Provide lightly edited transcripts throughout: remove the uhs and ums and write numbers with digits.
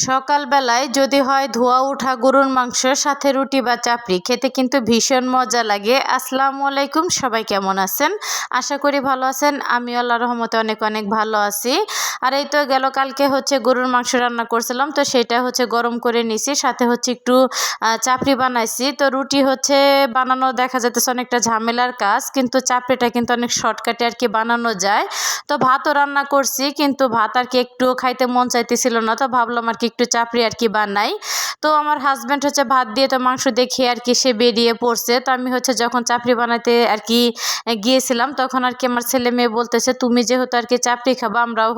সকালবেলায় যদি হয় ধোয়া ওঠা গরুর মাংস সাথে রুটি বা চাপড়ি খেতে কিন্তু ভীষণ মজা লাগে। আসসালামু আলাইকুম, সবাই কেমন আছেন? আশা করি ভালো আছেন। আমি আল্লাহর রহমতে অনেক অনেক ভালো আছি। আর এই তো গেল কালকে গরুর মাংস রান্না করছিলাম, তো সেটা গরম করে নিছি, সাথে একটু চাপড়ি বানাইছি। তো রুটি বানানো দেখা যাচ্ছে অনেকটা ঝামেলার কাজ, কিন্তু চাপড়িটা কিন্তু অনেক শর্টকাটে বানানো যায়। তো ভাতও রান্না করছি, কিন্তু ভাত একটু খাইতে মন চাইতেছিল না, তো ভাবলাম একটু চাপড়ি বানাই। তো আমার হাজব্যান্ড ভাত দিয়ে তো মাংস দেখে সে বেরিয়ে পড়ছে। তো আমি যখন চাপড়ি বানাইতে গিয়েছিলাম, তখন আমার ছেলে মেয়ে বলতেছে, তুমি যেহেতু চাপড়ি খাবো, আমরাও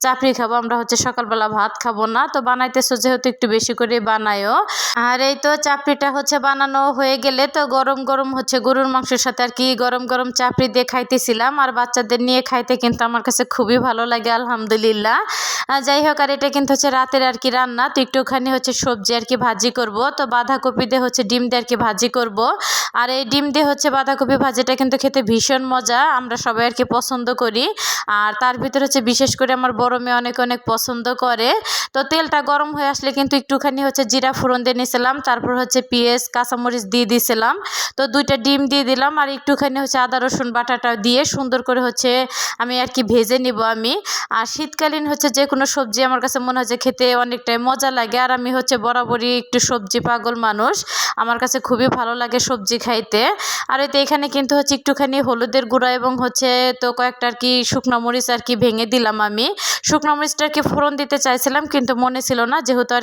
চাপড়ি খাবো, আমরা সকালবেলা ভাত খাবো না, তো বানাইতেছো যেহেতু একটু বেশি করে বানায়ও। আর এই তো চাপড়িটা বানানো হয়ে গেলে তো গরম গরম গরুর মাংসের সাথে গরম গরম চাপড়ি দিয়ে খাইতেছিলাম। আর বাচ্চাদের নিয়ে খাইতে কিন্তু আমার কাছে খুবই ভালো লাগে, আলহামদুলিল্লাহ। যাই হোক, আর এটা কিন্তু রাতের রান্না। তো একটুখানি সবজি ভাজি করব। তো বাঁধাকপি দিয়ে ডিম দিয়ে ভাজি করব। আর এই ডিম দিয়ে বাঁধাকপি ভাজিটা কিন্তু খেতে ভীষণ মজা, আমরা সবাই পছন্দ করি। আর তার ভিতরে বিশেষ করে আমার বড় মেয়ে অনেক অনেক পছন্দ করে। তো তেলটা গরম হয়ে আসলে কিন্তু একটুখানি জিরা ফোড়ন দিয়ে নিয়েছিলাম, তারপর পেঁয়াজ কাঁচামরিচ দিয়ে দিয়েছিলাম। তো 2টা ডিম দিয়ে দিলাম, আর একটুখানি আদা রসুন বাটাটা দিয়ে সুন্দর করে আমি ভেজে নিব আমি। আর শীতকালীন যে কোনো সবজি আমার কাছে মনে হয় খেতে অনেকটাই মজা লাগে। আর আমি বরাবরই একটু সবজি পাগল মানুষ, আমার কাছে খুবই ভালো লাগে সবজি খাইতে। আর এতে এখানে কিন্তু একটুখানি হলুদের গুঁড়া এবং তো কয়েকটা শুকনো মরিচ ভেঙে দিলাম আমি। শুকনো মরিচটা ফোড়ন দিতে চাইছিলাম, কিন্তু মনে ছিল না, যেহেতু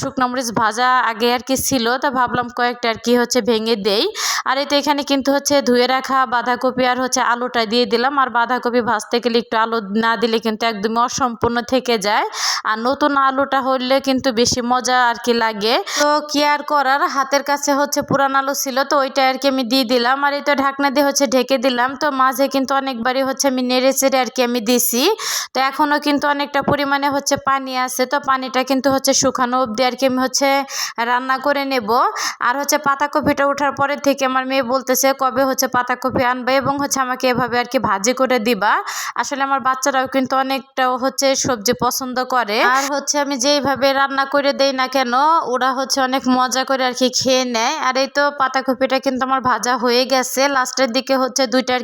শুকনো মরিচ ভাজা আগে ছিল, তো ভাবলাম কয়েকটা ভেঙে দেই। আর এতে এখানে কিন্তু ধুয়ে রাখা বাঁধাকপি আর আলুটা দিয়ে দিলাম। আর বাঁধাকপি ভাজতে গেলে একটু আলু না দিলে কিন্তু একদমই অসম্পূর্ণ থেকে যায়। আর নতুন আলুটা হলে কিন্তু বেশি মজা লাগে। তো কি আর করার, হাতের কাছে পুরান আলু ছিল, তো ওইটা আমি দিয়ে দিলাম। আর এই তো ঢাকনা দিয়ে ঢেকে দিলাম। তো মাঝে কিন্তু অনেকবারই আমি নেড়ে চেড়ে আমি দিছি। তো এখনও কিন্তু অনেকটা পরিমাণে পানি আছে, তো পানিটা কিন্তু শুকানো অবধি আমি রান্না করে নেব। আর পাতাকপিটা ওঠার পরে থেকে আমার মেয়ে বলতেছে কবে পাতাকপি আনবে এবং আমাকে এভাবে ভাজি করে দিবা। আসলে আমার বাচ্চারাও কিন্তু অনেকটা সবজি পছন্দ করে। আর আমি যেইভাবে রান্না করে দেই না কেন, ওরা অনেক মজা করে খেয়ে নেয়। আর এই তো পাতাকপিটা কিন্তু আমার ভাজা হয়ে গেছে। লাস্টের দিকে 2টা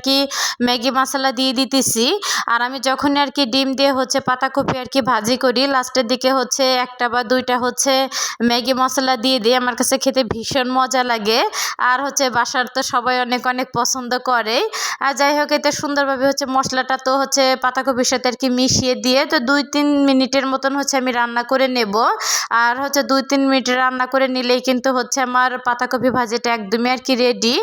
ম্যাগি মশলা দিয়ে দিতেছি। আর আমি যখনই ডিম দিয়ে পাতাকপি ভাজি করি, লাস্টের দিকে 1টা বা 2টা ম্যাগি মশলা দিয়ে দিই। আমার কাছে খেতে ভীষণ মজা লাগে। আর বাসার তো সবাই অনেক অনেক পছন্দ করে। আর যাই হোক, এতে সুন্দরভাবে মশলাটা তো পাতাকপির সাথে মিশিয়ে দিয়ে তো 2-3 মিনিটের মতন আমি রান্না করে নেব। আর 2-3 মিনিট রান্না করে নিলেই কিন্তু আমার পাতাকপি ভাজিটা একদমই রেডি।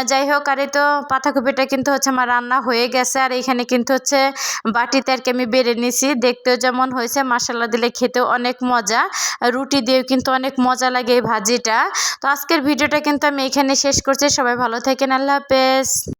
যাই হোক, আর এই তো পাতাকপিটা কিন্তু আমার রান্না হয়ে গেছে। আর এখানে কিন্তু বাটিতে আমি বেড়ে নিছি। দেখতেও যেমন হয়েছে, মশলা দিলে খেতেও অনেক মজা, রুটি দিয়েও কিন্তু অনেক মজা লাগে এই ভাজিটা। তো আজকের ভিডিওটা কিন্তু আমি এখানে শেষ করছি। সবাই ভালো থাকেন, আল্লাহ হাফেজ।